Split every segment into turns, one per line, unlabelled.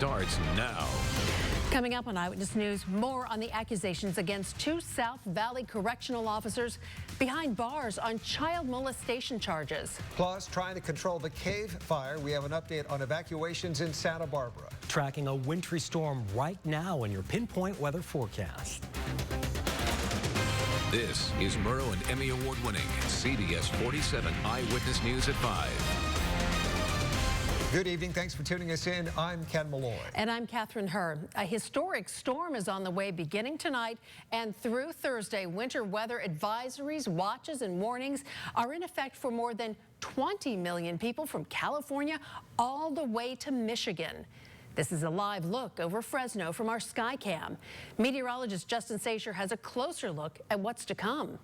starts now.
Coming up on Eyewitness News, more on the accusations against two South Valley correctional officers behind bars on child molestation charges.
Plus, trying to control the cave fire, we have an update on evacuations in Santa Barbara.
Tracking a wintry storm right now in your pinpoint weather forecast.
This is Murrow and Emmy Award-winning CBS 47 Eyewitness News at 5.
Good evening. Thanks for tuning us in. I'm Ken Malloy.
And I'm Catherine Herr. A historic storm is on the way beginning tonight and through Thursday. Winter weather advisories, watches, and warnings are in effect for more than 20 million people from California all the way to Michigan. This is a live look over Fresno from our Skycam. Meteorologist Justin Sager has a closer look at what's to come.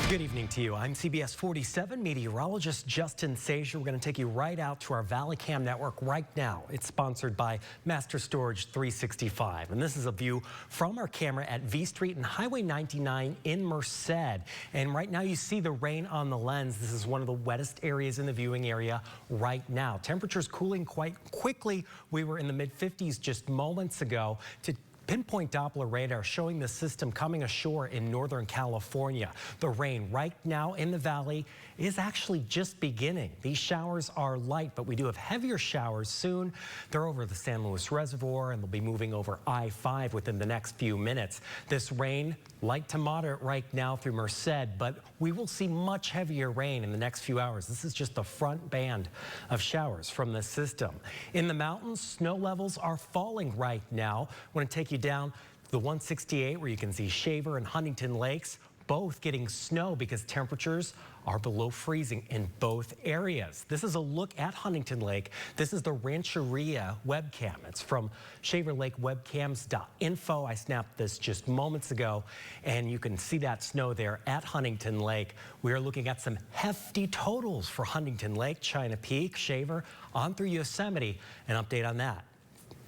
Good evening to you. I'm CBS 47 meteorologist Justin Sager. We're going to take you right out to our ValleyCam network right now. It's sponsored by Master Storage 365. And this is a view from our camera at V Street and Highway 99 in Merced. And right now you see the rain on the lens. This is one of the wettest areas in the viewing area right now. Temperatures cooling quite quickly. We were in the mid-50s just moments ago. To pinpoint Doppler radar showing the system coming ashore in Northern California. The rain right now in the valley is actually just beginning. These showers are light, but we do have heavier showers soon. They're over the San Luis Reservoir and they'll be moving over I-5 within the next few minutes. This rain, light to moderate right now through Merced, but we will see much heavier rain in the next few hours. This is just the front band of showers from the system. In the mountains, snow levels are falling right now. I want to take you down the 168 where you can see Shaver and Huntington Lakes, both getting snow because temperatures are below freezing in both areas. This is a look at Huntington Lake. This is the Rancheria webcam. It's from ShaverLakeWebcams.info. I snapped this just moments ago, and you can see that snow there at Huntington Lake. We are looking at some hefty totals for Huntington Lake, China Peak, Shaver, on through Yosemite. An update on that.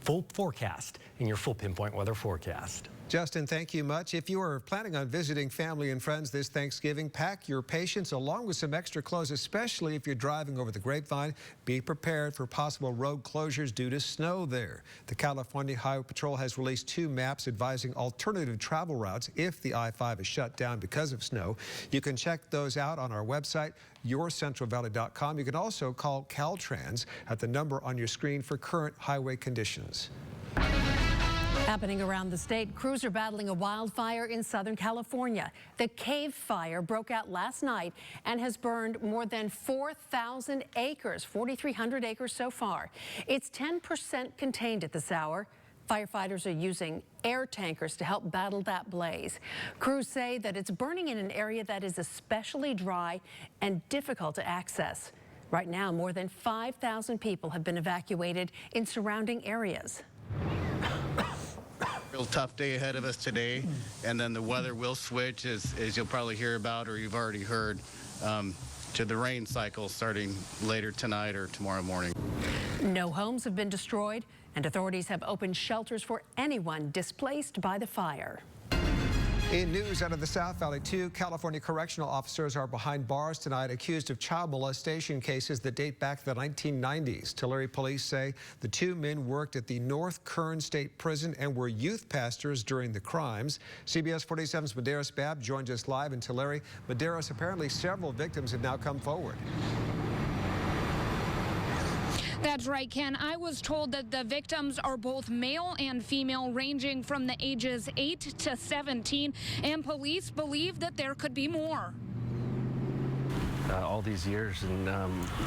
Full forecast in your full pinpoint weather forecast.
Justin, thank you much. If you are planning on visiting family and friends this Thanksgiving, pack your patience along with some extra clothes, especially if you're driving over the Grapevine. Be prepared for possible road closures due to snow there. The California Highway Patrol has released 2 maps advising alternative travel routes if the I-5 is shut down because of snow. You can check those out on our website, yourcentralvalley.com. You can also call Caltrans at the number on your screen for current highway conditions.
Happening around the state, crews are battling a wildfire in Southern California. The Cave Fire broke out last night and has burned more than 4,000 acres, 4,300 acres so far. It's 10% contained at this hour. Firefighters are using air tankers to help battle that blaze. Crews say that it's burning in an area that is especially dry and difficult to access. Right now, more than 5,000 people have been evacuated in surrounding areas.
Real tough day ahead of us today, and then the weather will switch, as you'll probably hear about or you've already heard, to the rain cycle starting later tonight or tomorrow morning.
No homes have been destroyed, and authorities have opened shelters for anyone displaced by the fire.
In news out of the South Valley, 2 California correctional officers are behind bars tonight accused of child molestation cases that date back to the 1990s. Tulare police say the 2 men worked at the North Kern State Prison and were youth pastors during the crimes. CBS 47's Medeiros Babb joins us live in Tulare. Medeiros, apparently several victims have now come forward.
That's right, Ken. I was told that the victims are both male and female, ranging from the ages 8 to 17, and police believe that there could be more.
All these years, and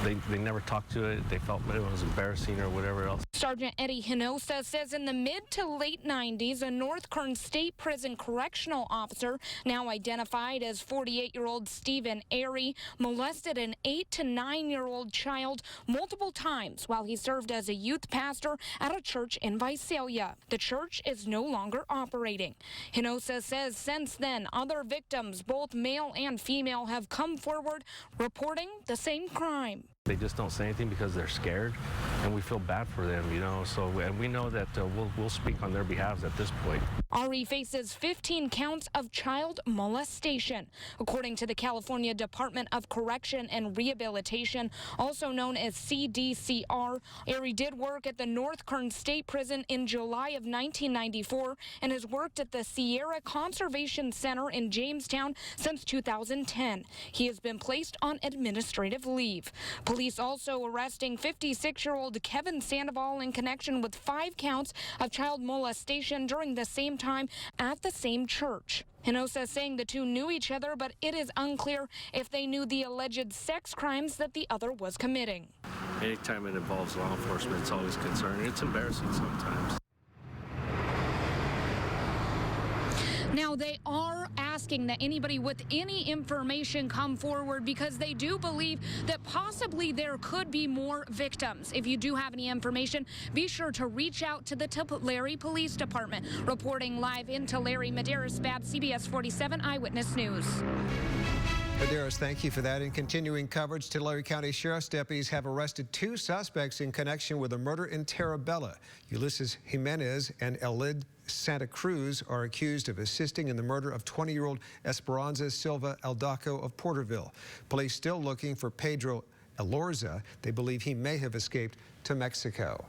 they never talked to it. They felt it was embarrassing or whatever else.
Sergeant Eddie Hinosa says in the mid to late 90s, a North Kern State Prison correctional officer, now identified as 48-year-old Stephen Airy, molested an 8 to 9-year-old child multiple times while he served as a youth pastor at a church in Visalia. The church is no longer operating. Hinosa says since then, other victims, both male and female, have come forward reporting the same crime.
They just don't say anything because they're scared, and we feel bad for them, you know. So, and we know that we'll speak on their behalf at this point.
Ari faces 15 counts of child molestation. According to the California Department of Correction and Rehabilitation, also known as CDCR, Ari did work at the North Kern State Prison in July of 1994 and has worked at the Sierra Conservation Center in Jamestown since 2010. He has been placed on administrative leave. Police also arresting 56-year-old Kevin Sandoval in connection with 5 counts of child molestation during the same time at the same church. Hinosa saying the two knew each other, but it is unclear if they knew the alleged sex crimes that the other was committing.
Anytime it involves law enforcement, it's always concerning. It's embarrassing sometimes.
Now, they are asking that anybody with any information come forward because they do believe that possibly there could be more victims. If you do have any information, be sure to reach out to the Tulare Police Department. Reporting live in Tulare, Medeiros Babb, CBS 47 Eyewitness News.
Medeiros, thank you for that. In continuing coverage, Tulare County Sheriff's deputies have arrested 2 suspects in connection with a murder in Terabella. Ulysses Jimenez and Elid Santa Cruz are accused of assisting in the murder of 20-year-old Esperanza Silva Aldaco of Porterville. Police still looking for Pedro Elorza. They believe he may have escaped to Mexico.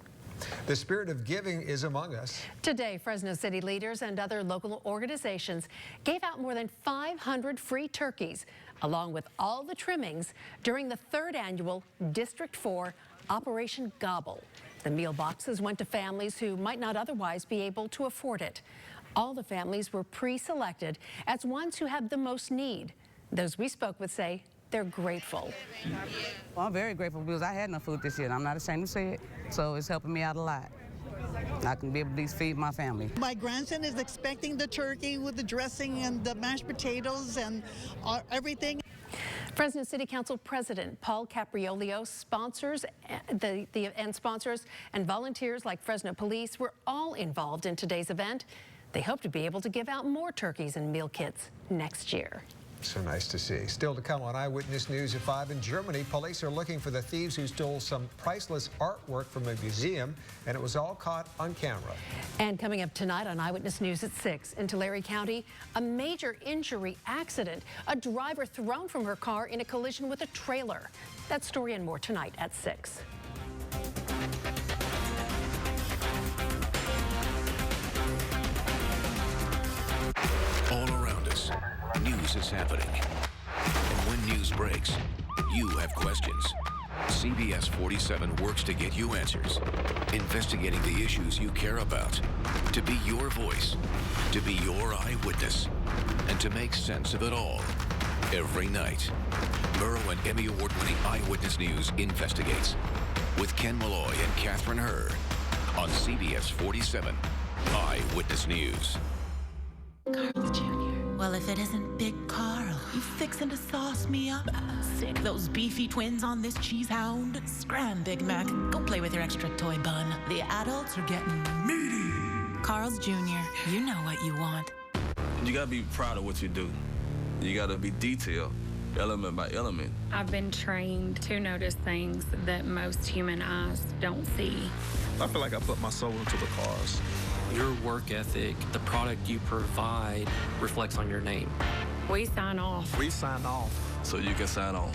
The spirit of giving is among us.
Today, Fresno City leaders and other local organizations gave out more than 500 free turkeys, along with all the trimmings, during the 3rd annual District 4 Operation Gobble. The meal boxes went to families who might not otherwise be able to afford it. All the families were pre-selected as ones who had the most need. Those we spoke with say they're grateful.
Well, I'm very grateful because I had no food this year, and I'm not ashamed to say it. So it's helping me out a lot. I can be able to at least feed my family.
My grandson is expecting the turkey with the dressing and the mashed potatoes and everything.
Fresno City Council President Paul Capriolio sponsors and volunteers like Fresno Police were all involved in today's event. They hope to be able to give out more turkeys and meal kits next year.
So nice to see. Still to come on Eyewitness News at 5. In Germany, police are looking for the thieves who stole some priceless artwork from a museum, and it was all caught on camera.
And coming up tonight on Eyewitness News at 6, in Tulare County, a major injury accident. A driver thrown from her car in a collision with a trailer. That story and more tonight at 6.
All around us, news is happening. And when news breaks, you have questions. CBS 47 works to get you answers, investigating the issues you care about, to be your voice, to be your eyewitness, and to make sense of it all. Every night, Murrow and Emmy Award-winning Eyewitness News investigates with Ken Malloy and Catherine Herr on CBS 47 Eyewitness News.
Carl Jr. Well, if it isn't Big Carl, you fixin' to sauce me up? Sick those beefy twins on this cheese hound. Scram, Big Mac. Go play with your extra toy bun. The adults are getting meaty. Carl's Jr., you know what you want.
You gotta be proud of what you do. You gotta be detailed, element by element.
I've been trained to notice things that most human eyes don't see.
I feel like I put my soul into the cars.
Your work ethic, the product you provide, reflects on your name.
We sign off.
We sign off so you can sign on.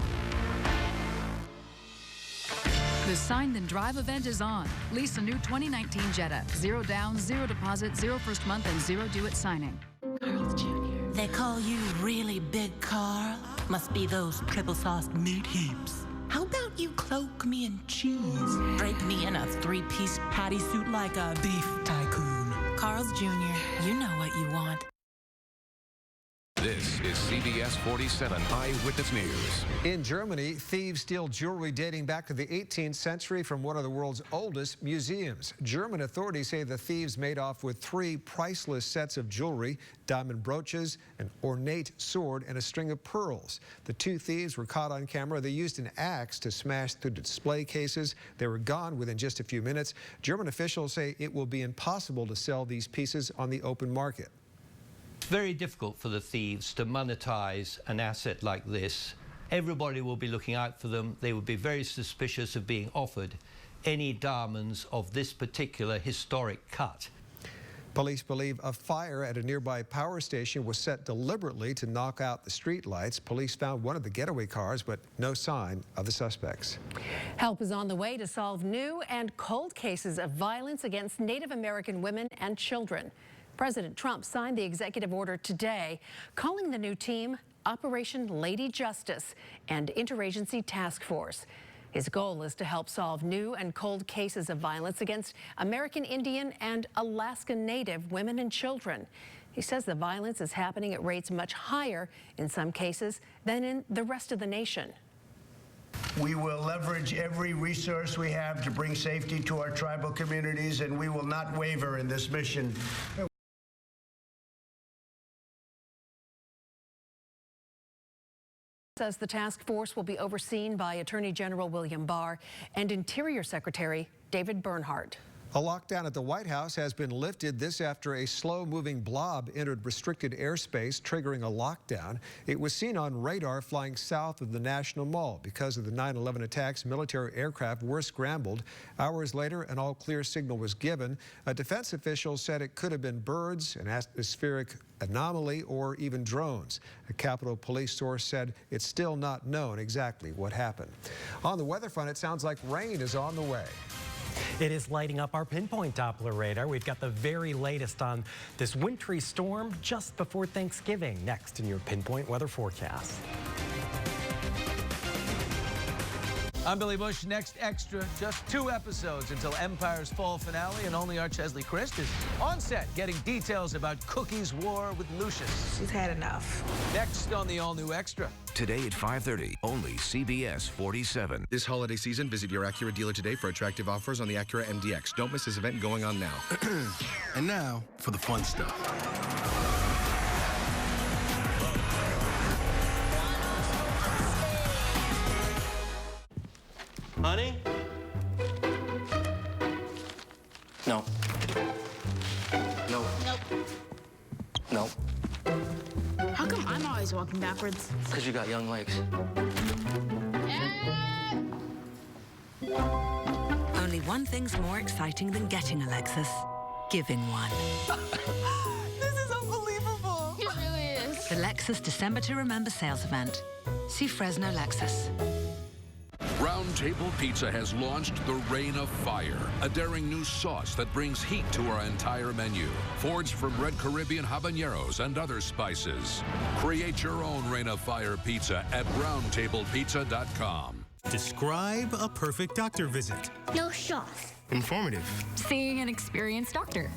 The Sign Then Drive event is on. Lease a new 2019 Jetta. 0 down, 0 deposit, 0 first month, and 0 due at signing.
Carl's Jr. They call you really Big Carl? Must be those triple sauced meat heaps. How about you cloak me in cheese? Drape me in a 3-piece patty suit like a beef tycoon. Carl's Jr., you know what you want.
This is CBS 47 Eyewitness News.
In Germany, thieves steal jewelry dating back to the 18th century from one of the world's oldest museums. German authorities say the thieves made off with 3 priceless sets of jewelry, diamond brooches, an ornate sword, and a string of pearls. The 2 thieves were caught on camera. They used an axe to smash through display cases. They were gone within just a few minutes. German officials say it will be impossible to sell these pieces on the open market.
It's very difficult for the thieves to monetize an asset like this everybody will be looking out for them. They would be very suspicious of being offered any diamonds of this particular historic cut.
Police believe a fire at a nearby power station was set deliberately to knock out the street lights. Police found one of the getaway cars, but no sign of the suspects.
Help is on the way to solve new and cold cases of violence against Native American women and children. President Trump signed the executive order today, calling the new team Operation Lady Justice and Interagency Task Force. His goal is to help solve new and cold cases of violence against American Indian and Alaska Native women and children. He says the violence is happening at rates much higher in some cases than in the rest of the nation.
We will leverage every resource we have to bring safety to our tribal communities, and we will not waver in this mission.
Says the task force will be overseen by Attorney General William Barr and Interior Secretary David Bernhardt.
A lockdown at the White House has been lifted, this after a slow-moving blob entered restricted airspace, triggering a lockdown. It was seen on radar flying south of the National Mall. Because of the 9/11 attacks, military aircraft were scrambled. Hours later, an all-clear signal was given. A defense official said it could have been birds, an atmospheric anomaly, or even drones. A Capitol Police source said it's still not known exactly what happened. On the weather front, it sounds like rain is on the way.
It is lighting up our pinpoint Doppler radar. We've got the very latest on this wintry storm just before Thanksgiving. Next in your pinpoint weather forecast.
I'm Billy Bush. Next Extra, just 2 episodes until Empire's fall finale, and only our Chesley Christ is on set getting details about Cookie's war with Lucius.
She's had enough.
Next on the all-new Extra.
Today at 5:30, only CBS 47.
This holiday season, visit your Acura dealer today for attractive offers on the Acura MDX. Don't miss this event going on now.
And now for the fun stuff.
Honey?
No. No.
Nope.
No.
How come I'm always walking backwards?
Because you got young legs.
Only one thing's more exciting than getting a Lexus. Giving one.
This is unbelievable. It really is.
The Lexus December to Remember sales event. See Fresno Lexus.
Round Table Pizza has launched the Reign of Fire, a daring new sauce that brings heat to our entire menu. Forged from red Caribbean habaneros and other spices. Create your own Reign of Fire pizza at roundtablepizza.com.
Describe a perfect doctor visit.
No shots.
Informative.
Seeing an experienced doctor.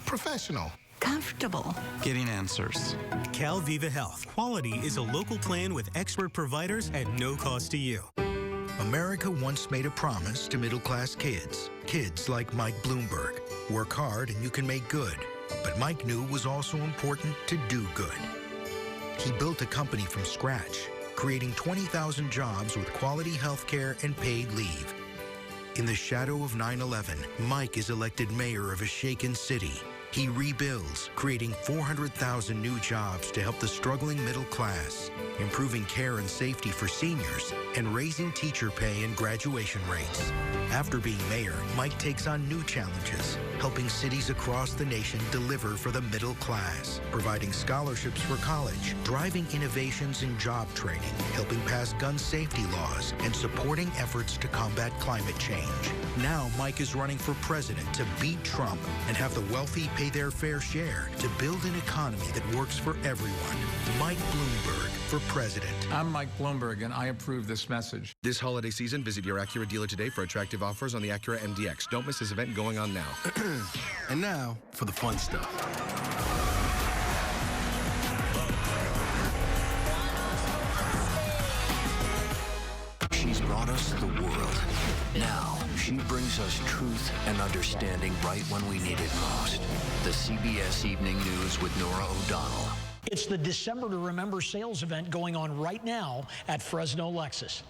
Professional.
Comfortable.
Getting answers. CalViva Health. Quality is a local plan with expert providers at no cost to you.
America once made a promise to middle-class kids. Kids like Mike Bloomberg. Work hard and you can make good. But Mike knew it was also important to do good. He built a company from scratch, creating 20,000 jobs with quality health care and paid leave. In the shadow of 9/11, Mike is elected mayor of a shaken city. He rebuilds, creating 400,000 new jobs to help the struggling middle class, improving care and safety for seniors, and raising teacher pay and graduation rates. After being mayor, Mike takes on new challenges, helping cities across the nation deliver for the middle class, providing scholarships for college, driving innovations in job training, helping pass gun safety laws, and supporting efforts to combat climate change. Now Mike is running for president to beat Trump and have the wealthy pay their fair share to build an economy that works for everyone. Mike Bloomberg for president.
I'm Mike Bloomberg, and I approve this message.
This holiday season, visit your Acura dealer today for attractive offers on the Acura MDX. Don't miss this event going on now.
And now for the fun stuff.
She's brought us the world. Now, she brings us truth and understanding right when we need it most. The CBS Evening News with Norah O'Donnell.
It's the December to Remember sales event going on right now at Fresno Lexus.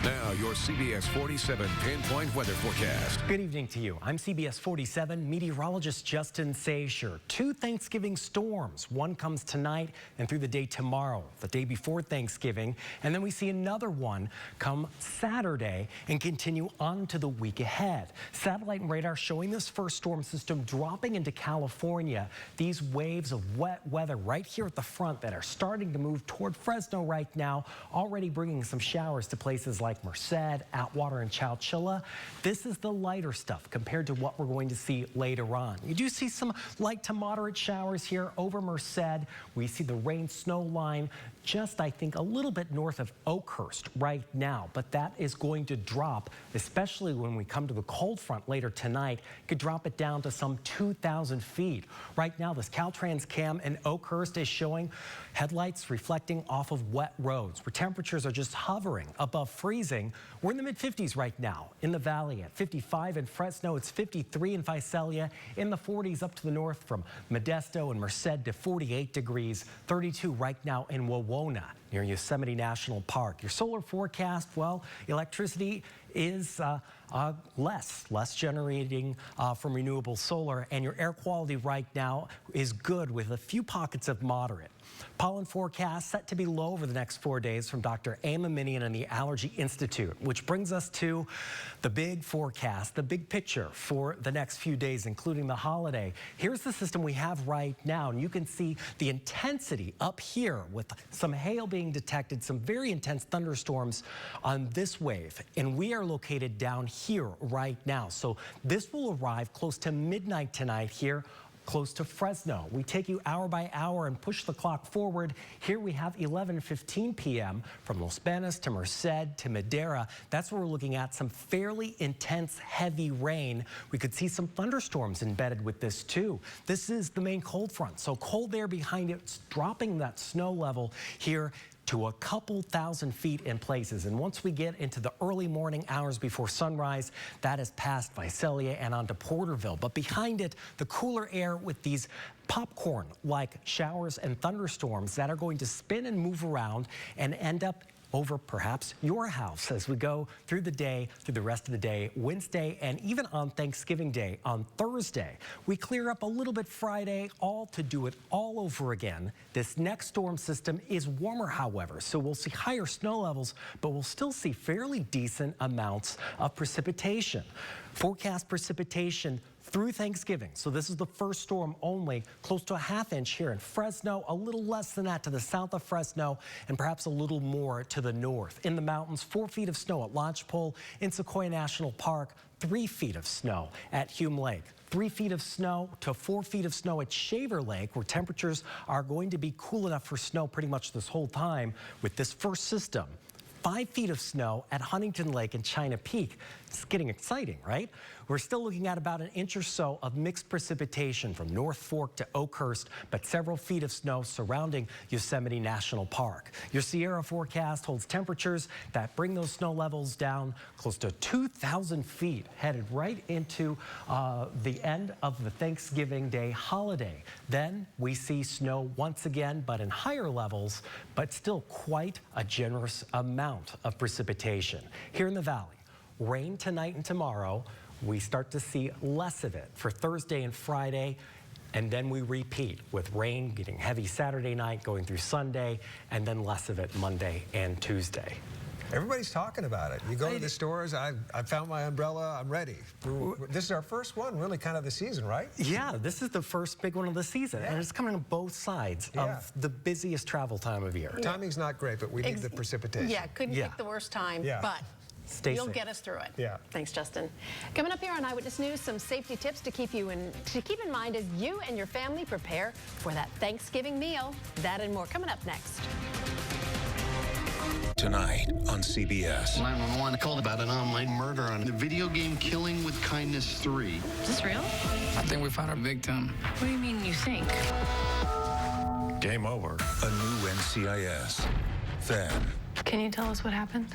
Now, your CBS 47 pinpoint weather forecast.
Good evening to you. I'm CBS 47 meteorologist Justin Sager. 2 Thanksgiving storms. One comes tonight and through the day tomorrow, the day before Thanksgiving. And then we see another one come Saturday and continue on to the week ahead. Satellite and radar showing this first storm system dropping into California. These waves of wet weather right here at the front that are starting to move toward Fresno right now, already bringing some showers to places like Merced, Atwater, and Chowchilla. This is the lighter stuff compared to what we're going to see later on. You do see some light to moderate showers here over Merced. We see the rain snow line just, I think, a little bit north of Oakhurst right now, but that is going to drop, especially when we come to the cold front later tonight. Could drop it down to some 2,000 feet. Right now, this Caltrans cam in Oakhurst is showing headlights reflecting off of wet roads where temperatures are just hovering above freezing. We're in the mid-50s right now in the valley at 55 in Fresno. It's 53 in Visalia, in the 40s up to the north from Modesto and Merced to 48 degrees, 32 right now in Wawona near Yosemite National Park. Your solar forecast, well, electricity is less generating from renewable solar, and your air quality right now is good with a few pockets of moderate. Pollen forecast set to be low over the next 4 days from Dr. Emma Minion and the Allergy Institute, which brings us to the big forecast, the big picture for the next few days, including the holiday. Here's the system we have right now, and you can see the intensity up here with some hail being detected, some very intense thunderstorms on this wave, and we are located down here right now. So this will arrive close to midnight tonight here, close to Fresno. We take you hour by hour and push the clock forward. Here we have 11:15 p.m. from Los Banos to Merced to Madera. That's where we're looking at some fairly intense heavy rain. We could see some thunderstorms embedded with this too. This is the main cold front, so cold air behind it, dropping that snow level here to a couple thousand feet in places. And once we get into the early morning hours before sunrise, that is past Visalia and onto Porterville. But behind it, the cooler air with these popcorn-like showers and thunderstorms that are going to spin and move around and end up over perhaps your house as we go through the day, through the rest of the day, Wednesday, and even on Thanksgiving Day on Thursday. We clear up a little bit Friday, all to do it all over again. This next storm system is warmer, however, so we'll see higher snow levels, but we'll still see fairly decent amounts of precipitation. Forecast precipitation through Thanksgiving. So this is the first storm only, close to a ½ inch here in Fresno, a little less than that to the south of Fresno, and perhaps a little more to the north. In the mountains, 4 feet of snow at Lodgepole, in Sequoia National Park, 3 feet of snow at Hume Lake. 3 feet of snow to 4 feet of snow at Shaver Lake, where temperatures are going to be cool enough for snow pretty much this whole time with this first system. 5 feet of snow at Huntington Lake and China Peak. It's getting exciting, right? We're still looking at about 1 inch or so of mixed precipitation from North Fork to Oakhurst, but several feet of snow surrounding Yosemite National Park. Your Sierra forecast holds temperatures that bring those snow levels down close to 2,000 feet, headed right into the end of the Thanksgiving Day holiday. Then we see snow once again, but in higher levels, but still quite a generous amount of precipitation. Here in the valley, rain tonight and tomorrow. We start to see less of it for Thursday and Friday, and then we repeat with rain getting heavy Saturday night going through Sunday, and then less of it Monday and Tuesday.
Everybody's talking about it. You go to the stores, I found my umbrella, I'm ready. This is our first one, really, kind of the season, right?
Yeah, this is the first big one of the season, and it's coming on both sides of the busiest travel time of year.
Timing's not great, but we need the precipitation.
Yeah, couldn't pick the worst time, but you'll get us through it.
Yeah.
Thanks, Justin. Coming up here on Eyewitness News, some safety tips to keep in mind as you and your family prepare for that Thanksgiving meal. That and more coming up next.
Tonight on CBS.
911 called about an online murder on the video game Killing with Kindness 3.
Is this real?
I think we found our victim.
What do you mean you think?
Game over. A new NCIS. Then.
Can you tell us what happened?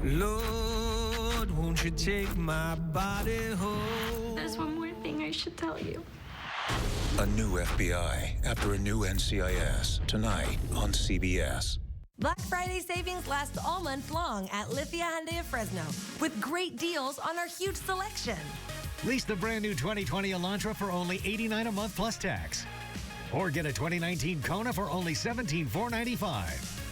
Lord, won't you take my body home?
There's one more thing I should tell you.
A new FBI after a new NCIS. Tonight on CBS.
Black Friday savings lasts all month long at Lithia Hyundai of Fresno with great deals on our huge selection.
Lease the brand new 2020 Elantra for only $89 a month plus tax. Or get a 2019 Kona for only $17,495.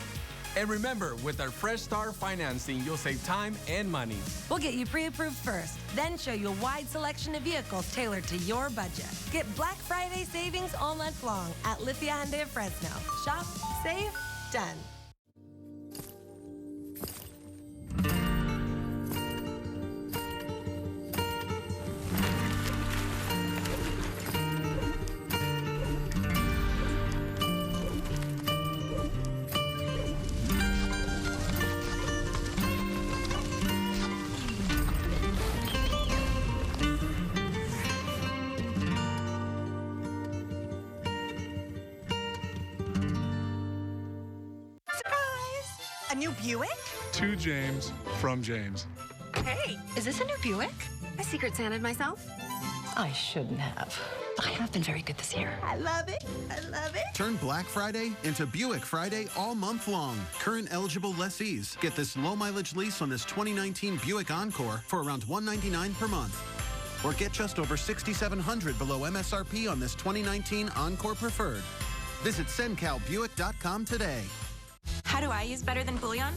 And remember, with our Fresh Start financing, you'll save time and money.
We'll get you pre-approved first, then show you a wide selection of vehicles tailored to your budget. Get Black Friday savings all month long at Lithia Hyundai of Fresno. Shop, save, done.
A new Buick?
To James, from James.
Hey, is this a new Buick? I Secret Santed myself. I shouldn't have. I have been very good this year. I love it. I love it.
Turn Black Friday into Buick Friday all month long. Current eligible lessees get this low-mileage lease on this 2019 Buick Encore for around $199 per month. Or get just over $6,700 below MSRP on this 2019 Encore Preferred. Visit SenCalBuick.com today.
How do I use better than bouillon?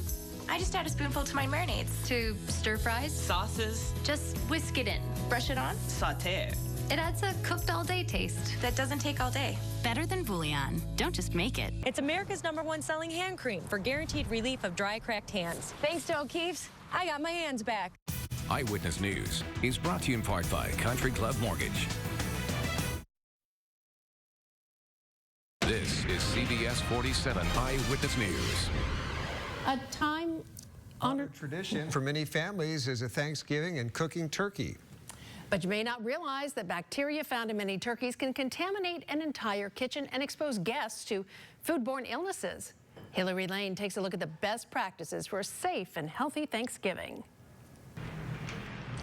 I just add a spoonful to my marinades.
To stir fries?
Sauces.
Just whisk it in.
Brush it on.
Sauté. It adds a cooked all day taste.
That doesn't take all day.
Better than bouillon. Don't just make it.
It's America's #1 selling hand cream for guaranteed relief of dry, cracked hands.
Thanks to O'Keefe's, I got my hands back.
Eyewitness News is brought to you in part by Country Club Mortgage. This is CBS 47 Eyewitness News.
A time-honored
tradition for many families is a Thanksgiving and cooking turkey.
But you may not realize that bacteria found in many turkeys can contaminate an entire kitchen and expose guests to foodborne illnesses. Hillary Lane takes a look at the best practices for a safe and healthy Thanksgiving.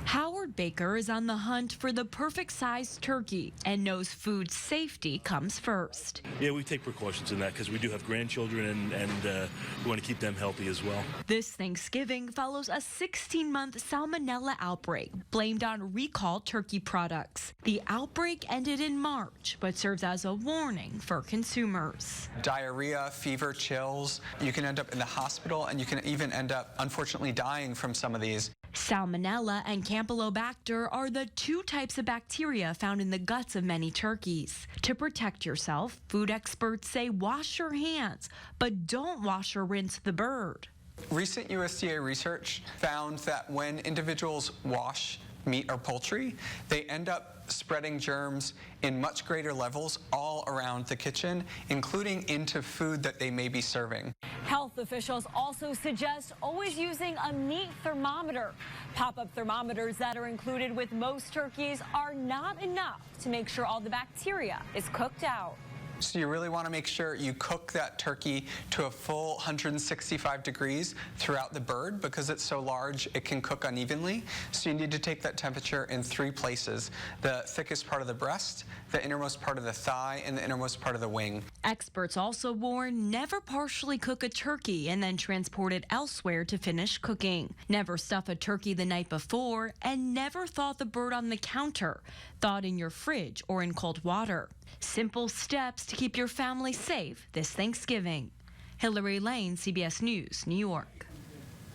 Howard Baker is on the hunt for the perfect sized turkey and knows food safety comes first.
Yeah, we take precautions in that because we do have grandchildren and we want to keep them healthy as well.
This Thanksgiving follows a 16-month salmonella outbreak blamed on recalled turkey products. The outbreak ended in March, but serves as a warning for consumers.
Diarrhea, fever, chills. You can end up in the hospital and you can even end up, unfortunately, dying from some of these.
Salmonella and Campylobacter are the two types of bacteria found in the guts of many turkeys. To protect yourself, food experts say wash your hands, but don't wash or rinse the bird.
Recent USDA research found that when individuals wash meat or poultry, they end up spreading germs in much greater levels all around the kitchen, including into food that they may be serving.
Health officials also suggest always using a meat thermometer. Pop-up thermometers that are included with most turkeys are not enough to make sure all the bacteria is cooked out.
So you really want to make sure you cook that turkey to a full 165 degrees throughout the bird. Because it's so large, it can cook unevenly. So you need to take that temperature in 3 places: the thickest part of the breast, the innermost part of the thigh, and the innermost part of the wing.
Experts also warn never partially cook a turkey and then transport it elsewhere to finish cooking. Never stuff a turkey the night before, and never thaw the bird on the counter. Thaw it in your fridge or in cold water. Simple steps to keep your family safe this Thanksgiving. Hillary Lane, CBS News, New York.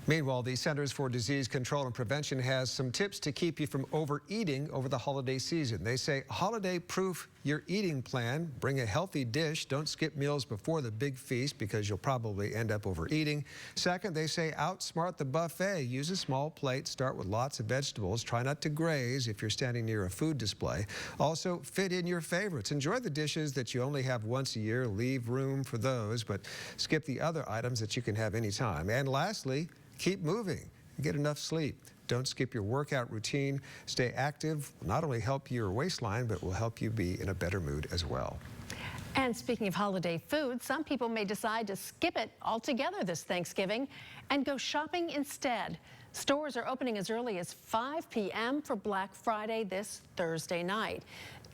Meanwhile, the Centers for Disease Control and Prevention has some tips to keep you from overeating over the holiday season. They say holiday-proof your eating plan. Bring a healthy dish. Don't skip meals before the big feast because you'll probably end up overeating. Second, they say outsmart the buffet. Use a small plate. Start with lots of vegetables. Try not to graze if you're standing near a food display. Also, fit in your favorites. Enjoy the dishes that you only have once a year. Leave room for those, but skip the other items that you can have anytime. And lastly, keep moving. Get enough sleep. Don't skip your workout routine. Stay active will not only help your waistline, but will help you be in a better mood as well.
And speaking of holiday food, some people may decide to skip it altogether this Thanksgiving and go shopping instead. Stores are opening as early as 5 p.m. for Black Friday this Thursday night.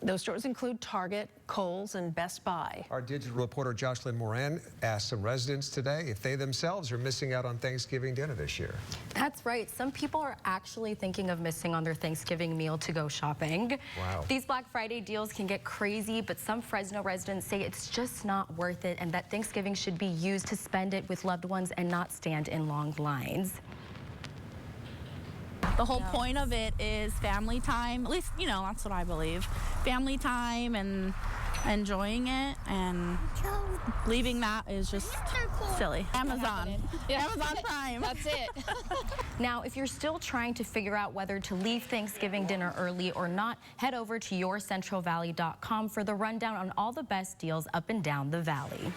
Those stores include Target, Kohl's, and Best Buy.
Our digital reporter Jocelyn Moran asked some residents today if they themselves are missing out on Thanksgiving dinner this year.
That's right. Some people are actually thinking of missing on their Thanksgiving meal to go shopping.
Wow.
These Black Friday deals can get crazy, but some Fresno residents say it's just not worth it and that Thanksgiving should be used to spend it with loved ones and not stand in long lines.
The whole point of it is family time. At least, you know, that's what I believe. Family time and enjoying it, and leaving that is just silly. Amazon. Amazon Prime.
That's it. Now, if you're still trying to figure out whether to leave Thanksgiving dinner early or not, head over to yourcentralvalley.com for the rundown on all the best deals up and down the valley.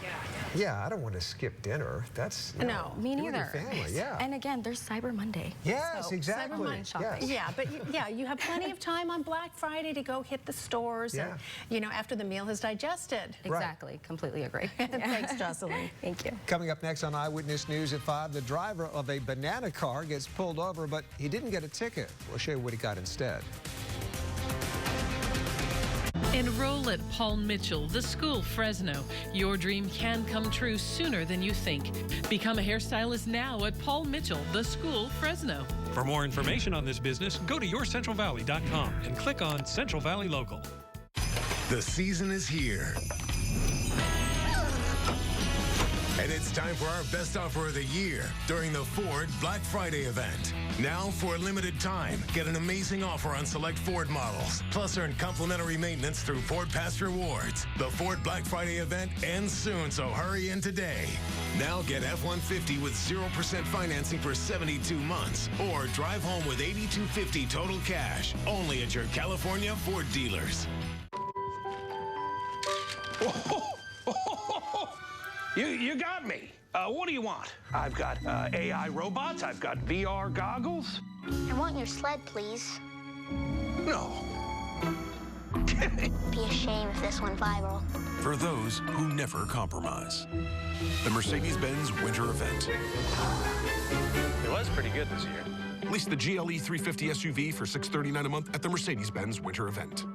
Yeah, I don't want to skip dinner. That's
No, me
you and your
neither.
family, yeah.
And again, there's Cyber Monday.
Yes,
So,
exactly.
Cyber Monday shopping.
Yes.
Yeah, but you have plenty of time on Black Friday to go hit the stores and, you know, after the meal has digested.
Exactly. Completely agree.
Thanks, Jocelyn.
Thank you.
Coming up next on Eyewitness News at 5, the driver of a banana car gets pulled over, but he didn't get a ticket. We'll show you what he got instead.
Enroll at Paul Mitchell, the school Fresno. Your dream can come true sooner than you think. Become a hairstylist now at Paul Mitchell, the school Fresno.
For more information on this business, go to yourcentralvalley.com and click on Central Valley Local.
The season is here. And it's time for our best offer of the year during the Ford Black Friday event. Now, for a limited time, get an amazing offer on select Ford models, plus earn complimentary maintenance through Ford Pass Rewards. The Ford Black Friday event ends soon, so hurry in today. Now get F-150 with 0% financing for 72 months, or drive home with $8,250 total cash, only at your California Ford dealers.
You got me. What do you want? I've got AI robots. I've got VR goggles.
I want your sled, please.
No.
Be a shame if this went viral.
For those who never compromise. The Mercedes-Benz Winter Event.
It was pretty good this year.
Lease the GLE 350 SUV for $639 a month at the Mercedes-Benz Winter Event.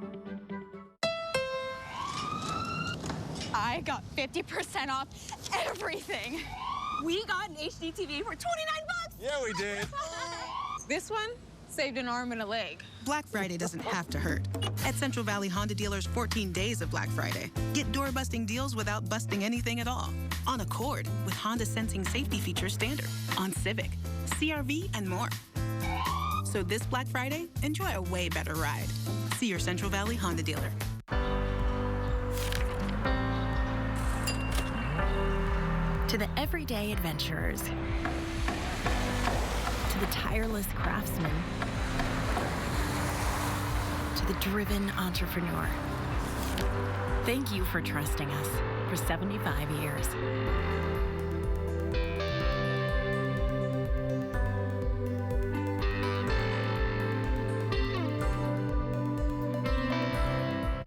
I got 50% off everything. We got an HD TV for $29.
Yeah, we did.
This one saved an arm and a leg.
Black Friday doesn't have to hurt. At Central Valley Honda dealers, 14 days of Black Friday. Get door-busting deals without busting anything at all. On Accord, with Honda Sensing safety features standard. On Civic, CR-V, and more. So this Black Friday, enjoy a way better ride. See your Central Valley Honda dealer.
To the everyday adventurers, to the tireless craftsman, to the driven entrepreneur. Thank you for trusting us for 75 years.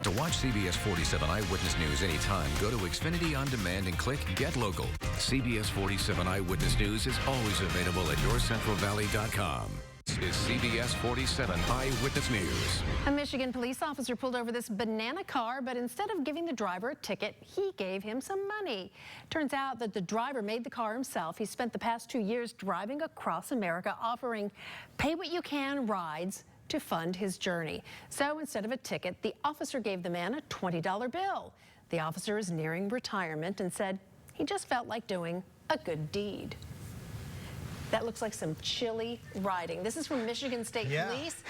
To watch CBS 47 Eyewitness News anytime, go to Xfinity On Demand and click Get Local. CBS 47 Eyewitness News is always available at yourcentralvalley.com. This is CBS 47 Eyewitness News.
A Michigan police officer pulled over this banana car, but instead of giving the driver a ticket, he gave him some money. Turns out that the driver made the car himself. He spent the past 2 years driving across America, offering pay-what-you-can rides to fund his journey. So instead of a ticket, the officer gave the man a $20 bill. The officer is nearing retirement and said he just felt like doing a good deed. That looks like some chilly riding. This is from Michigan State Police,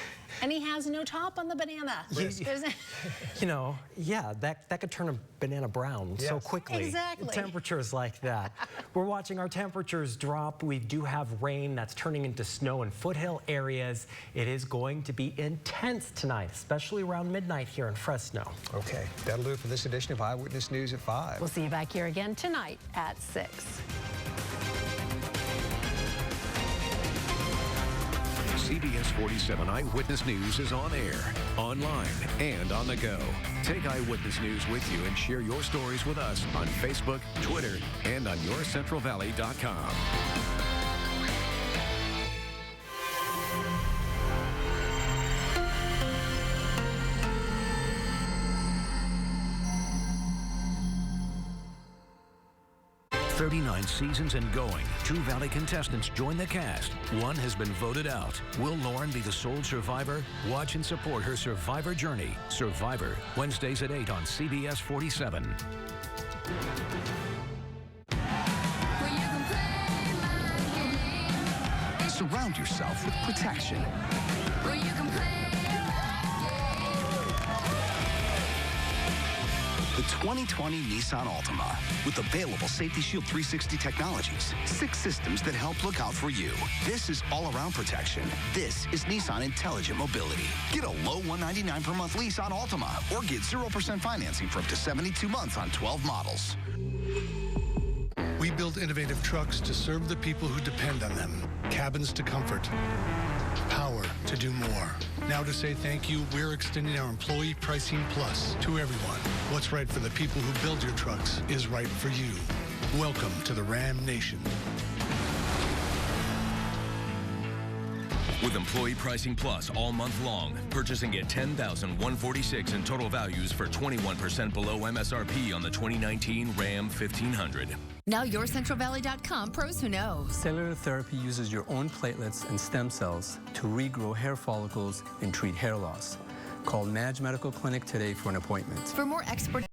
and he has no top on the banana.
You know, yeah, that could turn a banana brown so quickly.
Exactly.
Temperatures like that. We're watching our temperatures drop. We do have rain that's turning into snow in foothill areas. It is going to be intense tonight, especially around midnight here in Fresno.
Okay, that'll do it for this edition of Eyewitness News at 5.
We'll see you back here again tonight at 6.
CBS 47 Eyewitness News is on air, online, and on the go. Take Eyewitness News with you and share your stories with us on Facebook, Twitter, and on yourcentralvalley.com. 39 seasons and going. 2 Valley contestants join the cast. One has been voted out. Will Lauren be the sole survivor? Watch and support her survivor journey. Survivor, Wednesdays at 8 on CBS 47.
Surround yourself with protection. The 2020 Nissan Altima with available Safety Shield 360 technologies. 6 systems that help look out for you. This is all-around protection. This is Nissan Intelligent Mobility. Get a low $199 per month lease on Altima or get 0% financing for up to 72 months on 12 models.
We build innovative trucks to serve the people who depend on them. Cabins to comfort. Power to do more. Now to say thank you, we're extending our Employee Pricing Plus to everyone. What's right for the people who build your trucks is right for you. Welcome to the Ram Nation.
With Employee Pricing Plus all month long, purchase and get $10,146 in total values for 21% below MSRP on the 2019 Ram 1500.
Now YourCentralValley.com pros who know.
Cellular therapy uses your own platelets and stem cells to regrow hair follicles and treat hair loss. Call Madge Medical Clinic today for an appointment.
For more expert